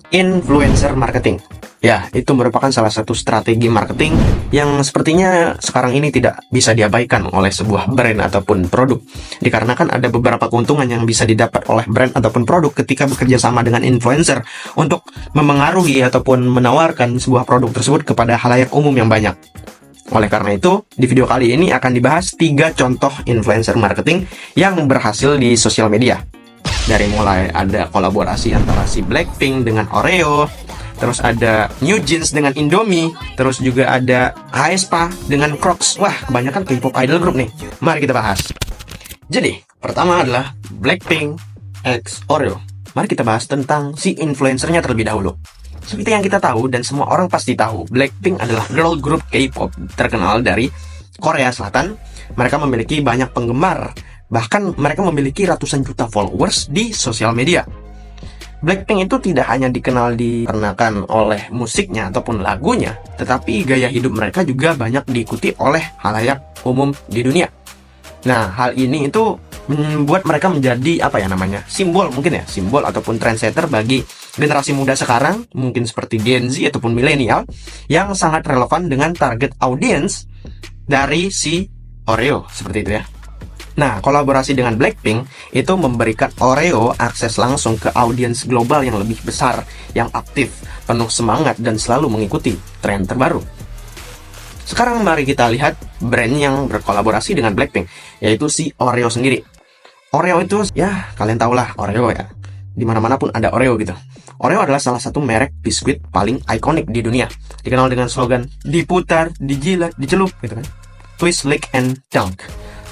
Influencer marketing. Ya, itu merupakan salah satu strategi marketing yang sepertinya sekarang ini tidak bisa diabaikan oleh sebuah brand ataupun produk. Dikarenakan ada beberapa keuntungan yang bisa didapat oleh brand ataupun produk ketika bekerja sama dengan influencer untuk memengaruhi ataupun menawarkan sebuah produk tersebut kepada halayak umum yang banyak. Oleh karena itu, di video kali ini akan dibahas 3 contoh influencer marketing yang berhasil di sosial media. Dari mulai ada kolaborasi antara si Blackpink dengan Oreo, terus ada New Jeans dengan Indomie, terus juga ada aespa dengan Crocs. Wah, kebanyakan K-pop idol group nih. Mari kita bahas. Jadi, pertama adalah Blackpink x Oreo. Mari kita bahas tentang si influencernya terlebih dahulu. Seperti yang kita tahu dan semua orang pasti tahu, Blackpink adalah girl group K-pop terkenal dari Korea Selatan. Mereka memiliki banyak penggemar. Bahkan mereka memiliki ratusan juta followers di sosial media. Blackpink itu tidak hanya dikenal dikarenakan oleh musiknya ataupun lagunya, tetapi gaya hidup mereka juga banyak diikuti oleh halayak umum di dunia. Nah, hal ini itu membuat mereka menjadi simbol mungkin ya, simbol ataupun trendsetter bagi generasi muda sekarang, mungkin seperti Gen Z ataupun milenial, yang sangat relevan dengan target audience dari si Oreo, seperti itu ya. Nah, kolaborasi dengan Blackpink itu memberikan Oreo akses langsung ke audiens global yang lebih besar, yang aktif, penuh semangat, dan selalu mengikuti tren terbaru. Sekarang mari kita lihat brand yang berkolaborasi dengan Blackpink, yaitu si Oreo sendiri. Oreo itu, ya kalian tahulah Oreo ya, dimana-mana pun ada Oreo gitu. Oreo adalah salah satu merek biskuit paling ikonik di dunia, dikenal dengan slogan diputar, dijilat, dicelup gitu kan, twist, lick, and dunk.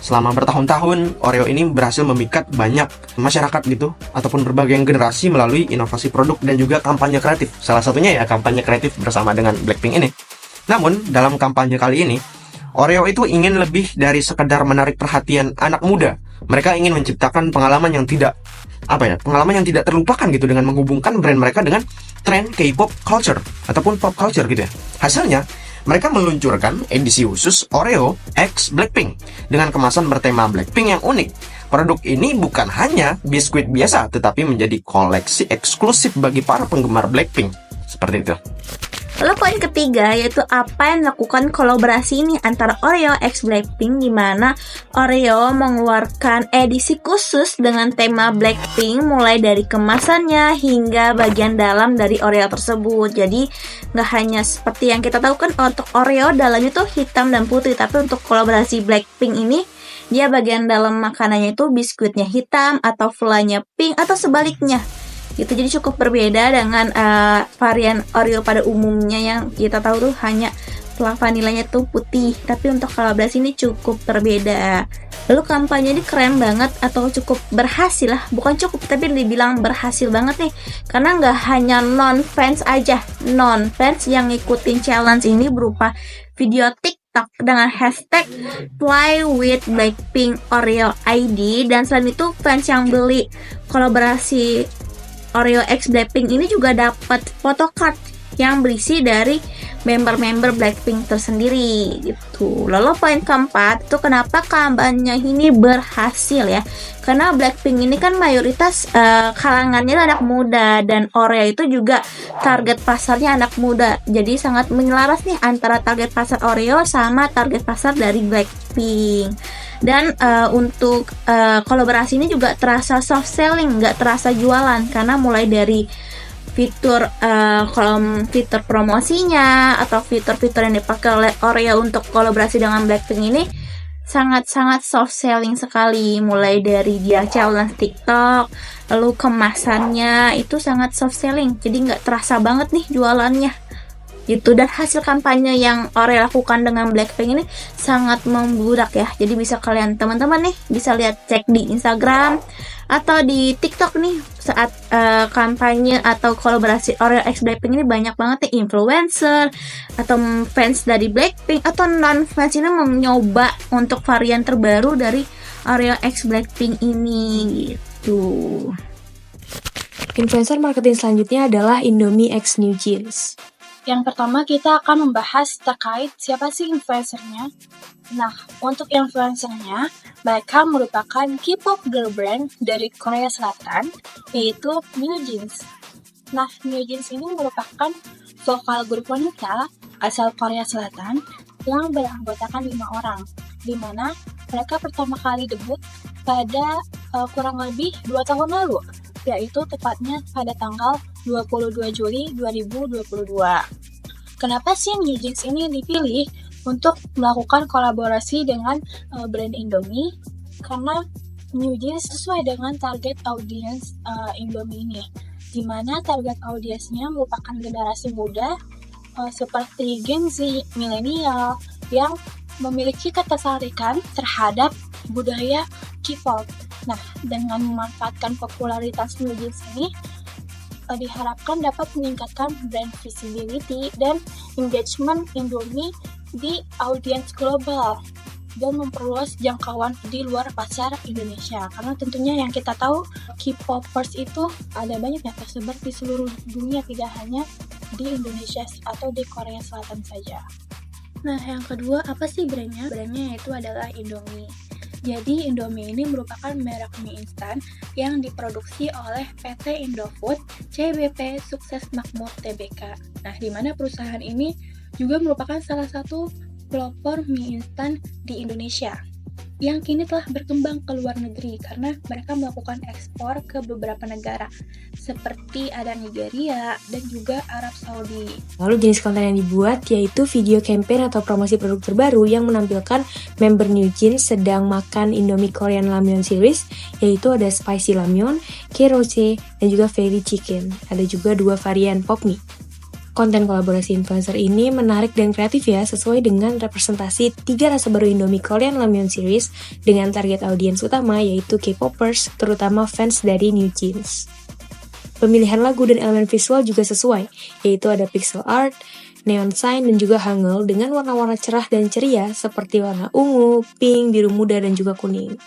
Selama bertahun-tahun, Oreo ini berhasil memikat banyak masyarakat gitu, ataupun berbagai generasi melalui inovasi produk dan juga kampanye kreatif. Salah satunya ya kampanye kreatif bersama dengan Blackpink ini. Namun, dalam kampanye kali ini, Oreo itu ingin lebih dari sekedar menarik perhatian anak muda. Mereka ingin menciptakan pengalaman yang tidak terlupakan gitu, dengan menghubungkan brand mereka dengan tren K-pop culture ataupun pop culture gitu ya. Hasilnya, mereka meluncurkan edisi khusus Oreo x Blackpink dengan kemasan bertema Blackpink yang unik. Produk ini bukan hanya biskuit biasa, tetapi menjadi koleksi eksklusif bagi para penggemar Blackpink. Seperti itu. Lalu poin ketiga yaitu apa yang dilakukan kolaborasi ini antara Oreo x Blackpink, di mana Oreo mengeluarkan edisi khusus dengan tema Blackpink mulai dari kemasannya hingga bagian dalam dari Oreo tersebut. Jadi nggak hanya seperti yang kita tahu kan, untuk Oreo dalamnya tuh hitam dan putih, tapi untuk kolaborasi Blackpink ini dia bagian dalam makanannya itu biskuitnya hitam atau flanya pink atau sebaliknya gitu. Jadi cukup berbeda dengan varian Oreo pada umumnya yang kita tahu tuh hanya vanilanya tuh putih, tapi untuk kolaborasi ini cukup berbeda. Lalu kampanye ini keren banget atau cukup berhasil lah, bukan cukup tapi dibilang berhasil banget nih, karena nggak hanya non-fans aja, non-fans yang ngikutin challenge ini berupa video TikTok dengan hashtag Fly with Blackpink Oreo ID, dan selain itu fans yang beli kolaborasi Oreo x Blackpink ini juga dapat photocard yang berisi dari member-member Blackpink tersendiri gitu. Lalu poin keempat itu kenapa kampanye ini berhasil ya? Karena Blackpink ini kan mayoritas kalangannya anak muda, dan Oreo itu juga target pasarnya anak muda. Jadi sangat menyelaras nih antara target pasar Oreo sama target pasar dari Blackpink. Dan untuk kolaborasi ini juga terasa soft selling, nggak terasa jualan, karena mulai dari fitur fitur promosinya atau fitur-fitur yang dipakai oleh Oreo untuk kolaborasi dengan Blackpink ini sangat-sangat soft selling sekali. Mulai dari dia challenge TikTok, lalu kemasannya itu sangat soft selling, jadi nggak terasa banget nih jualannya gitu. Dan hasil kampanye yang Oreo lakukan dengan Blackpink ini sangat membludak ya. Jadi bisa kalian teman-teman nih bisa lihat, cek di Instagram atau di TikTok nih saat kampanye atau kolaborasi Oreo x Blackpink ini banyak banget nih influencer atau fans dari Blackpink atau non fans ini mencoba untuk varian terbaru dari Oreo x Blackpink ini gitu. Influencer marketing selanjutnya adalah Indomie x New Jeans. Yang pertama kita akan membahas terkait siapa sih influencernya. Nah, untuk influencernya, mereka merupakan K-pop girl brand dari Korea Selatan, yaitu New Jeans. Nah, New Jeans ini merupakan vokal grup wanita asal Korea Selatan yang beranggotakan 5 orang, di mana mereka pertama kali debut pada kurang lebih 2 tahun lalu, yaitu tepatnya pada tanggal 22 Juli 2022. Kenapa sih New Jeans ini dipilih untuk melakukan kolaborasi dengan brand Indomie? Karena New Jeans sesuai dengan target audiens Indomie ini, di mana target audiensnya merupakan generasi muda seperti Gen Z, milenial yang memiliki ketertarikan terhadap budaya K-pop. Nah, dengan memanfaatkan popularitas New Jeans ini, diharapkan dapat meningkatkan brand visibility dan engagement Indomie di audiens global dan memperluas jangkauan di luar pasar Indonesia. Karena tentunya yang kita tahu, K-popers itu ada banyak yang tersebar di seluruh dunia, tidak hanya di Indonesia atau di Korea Selatan saja. Nah, yang kedua, apa sih brandnya? Brandnya yaitu adalah Indomie. Jadi, Indomie ini merupakan merek mie instan yang diproduksi oleh PT Indofood CBP Sukses Makmur Tbk. Nah, di mana perusahaan ini juga merupakan salah satu pelopor mie instan di Indonesia yang kini telah berkembang ke luar negeri karena mereka melakukan ekspor ke beberapa negara seperti ada Nigeria dan juga Arab Saudi. Lalu jenis konten yang dibuat yaitu video campaign atau promosi produk terbaru yang menampilkan member New Jeans sedang makan Indomie Korean Ramyeon series, yaitu ada Spicy Ramyeon, Kerose, dan juga Fairy Chicken. Ada juga 2 varian pop mie. Konten kolaborasi influencer ini menarik dan kreatif ya, sesuai dengan representasi 3 rasa baru Indomie Korean Ramyeon series dengan target audiens utama yaitu K-popers, terutama fans dari New Jeans. Pemilihan lagu dan elemen visual juga sesuai, yaitu ada pixel art, neon sign, dan juga hangul dengan warna-warna cerah dan ceria seperti warna ungu, pink, biru muda, dan juga kuning.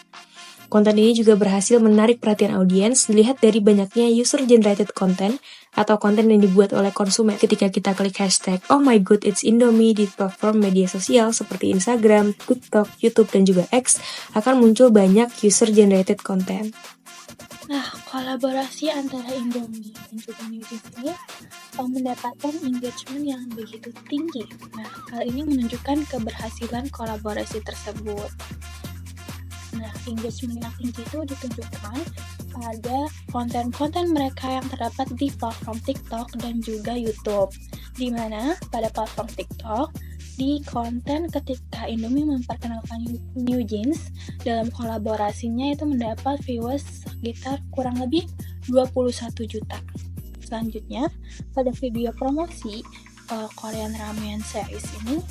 Konten ini juga berhasil menarik perhatian audiens dilihat dari banyaknya user-generated content atau konten yang dibuat oleh konsumen. Ketika kita klik hashtag "Oh my god, it's Indomie" di platform media sosial seperti Instagram, TikTok, YouTube, dan juga X, akan muncul banyak user-generated content. Nah, kolaborasi antara Indomie dan juga New Jeans ini mendapatkan engagement yang begitu tinggi. Nah, hal ini menunjukkan keberhasilan kolaborasi tersebut. Nah, engagement yang tinggi itu ditunjukkan pada konten-konten mereka yang terdapat di platform TikTok dan juga YouTube. Di mana pada platform TikTok, di konten ketika Indomie memperkenalkan New Jeans dalam kolaborasinya itu mendapat viewers sekitar kurang lebih 21 juta. Selanjutnya, pada video promosi Korean Ramyeon series ini,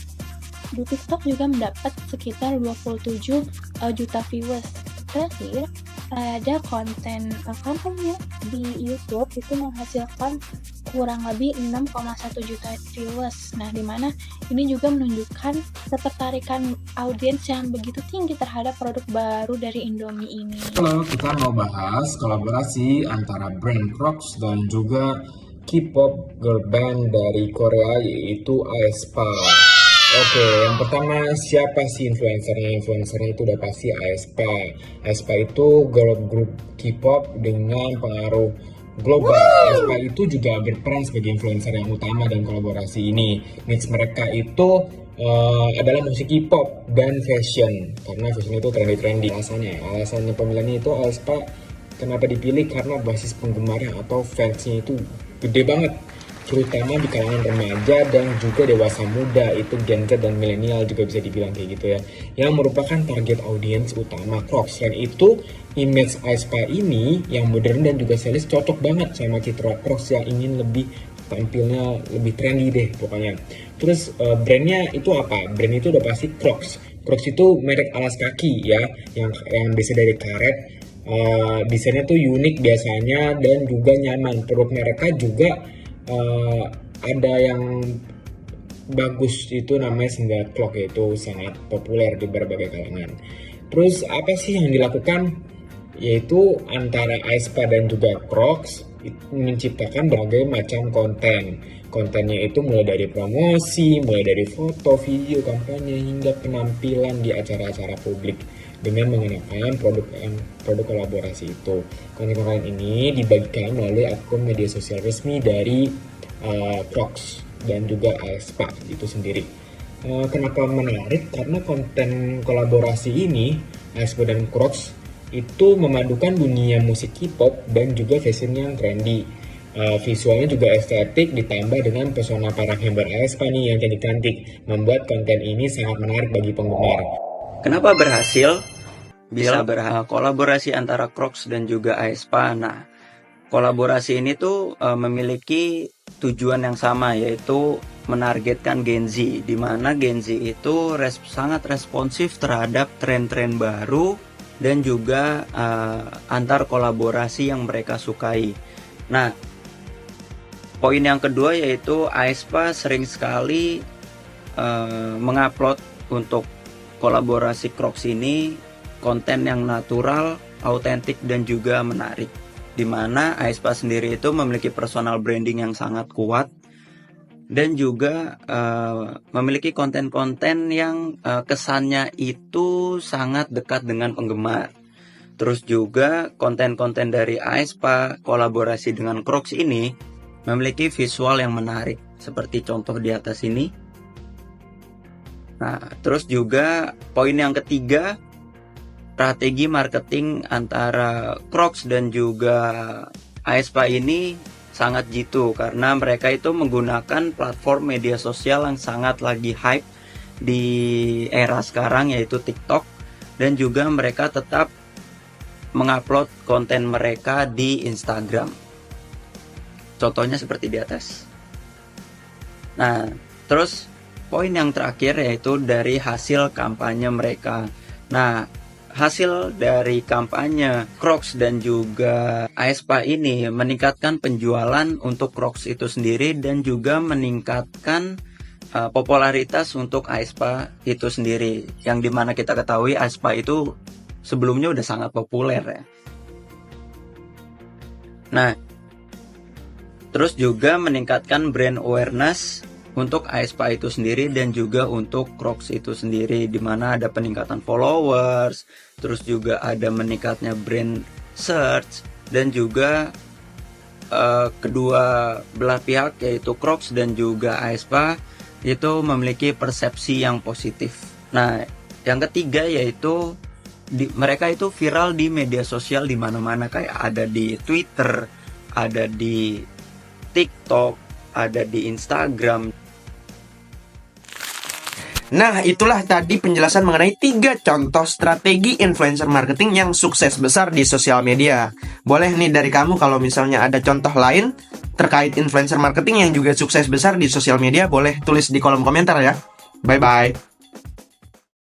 di TikTok juga mendapat sekitar 27 juta viewers. Terakhir, ada konten kampanye di YouTube itu menghasilkan kurang lebih 6,1 juta viewers. Nah, di mana ini juga menunjukkan ketertarikan audiens yang begitu tinggi terhadap produk baru dari Indomie ini. Halo, kita mau bahas kolaborasi antara brand Crocs dan juga K-pop girl band dari Korea yaitu aespa. Oke, yang pertama siapa sih influencernya? Influencernya itu udah pasti aespa. aespa itu girl group K-pop dengan pengaruh global. aespa itu juga berperan sebagai influencer yang utama dan kolaborasi ini. Niche mereka itu adalah musik K-pop dan fashion, karena fashion itu trendy-trendy. Alasannya pemilihannya itu aespa kenapa dipilih, karena basis penggemarnya atau fansnya itu gede banget, terutama di kalangan remaja dan juga dewasa muda, itu Gen Z dan milenial juga bisa dibilang kayak gitu ya, yang merupakan target audiens utama Crocs. Selain itu, image aespa ini yang modern dan juga stylish cocok banget sama citra Crocs yang ingin lebih tampilnya lebih trendy deh pokoknya. Terus brandnya itu apa? Brand itu udah pasti Crocs. Crocs itu merek alas kaki ya, yang biasa dari karet. Desainnya tuh unik biasanya dan juga nyaman. Produk mereka juga ada yang bagus, itu namanya sandal clog, yaitu sangat populer di berbagai kalangan. Terus apa sih yang dilakukan? Yaitu antara aespa dan juga Crocs menciptakan berbagai macam konten. Kontennya itu mulai dari promosi, mulai dari foto, video, kampanye, hingga penampilan di acara-acara publik. dengan mengenakan produk kolaborasi itu. Konten-konten ini dibagikan melalui akun media sosial resmi dari Crocs dan juga aespa itu sendiri. Kenapa menarik? Karena konten kolaborasi ini, aespa dan Crocs, itu memadukan dunia musik K-pop dan juga fashion yang trendy. Visualnya juga estetik ditambah dengan pesona para member aespa nih yang cantik-cantik, membuat konten ini sangat menarik bagi penggemar. Kenapa berhasil? Bisa kolaborasi antara Crocs dan juga aespa. Nah, kolaborasi ini tuh memiliki tujuan yang sama, yaitu menargetkan Gen Z, di mana Gen Z itu sangat responsif terhadap tren-tren baru dan juga antar kolaborasi yang mereka sukai. Nah, poin yang kedua yaitu aespa sering sekali mengupload untuk kolaborasi Crocs ini konten yang natural, autentik dan juga menarik. Di mana aespa sendiri itu memiliki personal branding yang sangat kuat dan juga memiliki konten-konten yang kesannya itu sangat dekat dengan penggemar. Terus juga konten-konten dari aespa kolaborasi dengan Crocs ini memiliki visual yang menarik seperti contoh di atas ini. Nah, terus juga poin yang ketiga, strategi marketing antara Crocs dan juga aespa ini sangat jitu karena mereka itu menggunakan platform media sosial yang sangat lagi hype di era sekarang yaitu TikTok, dan juga mereka tetap mengupload konten mereka di Instagram. Contohnya seperti di atas. Nah, terus poin yang terakhir yaitu dari hasil kampanye mereka. Nah, hasil dari kampanye Crocs dan juga aespa ini meningkatkan penjualan untuk Crocs itu sendiri dan juga meningkatkan popularitas untuk aespa itu sendiri. Yang dimana kita ketahui aespa itu sebelumnya udah sangat populer ya. Nah, terus juga meningkatkan brand awareness untuk aespa itu sendiri dan juga untuk Crocs itu sendiri, di mana ada peningkatan followers, terus juga ada meningkatnya brand search, dan juga kedua belah pihak yaitu Crocs dan juga aespa itu memiliki persepsi yang positif. Nah, yang ketiga yaitu mereka itu viral di media sosial di mana-mana, kayak ada di Twitter, ada di TikTok, ada di Instagram. Nah, itulah tadi penjelasan mengenai 3 contoh strategi influencer marketing yang sukses besar di sosial media. Boleh nih dari kamu kalau misalnya ada contoh lain terkait influencer marketing yang juga sukses besar di sosial media, boleh tulis di kolom komentar ya. Bye-bye.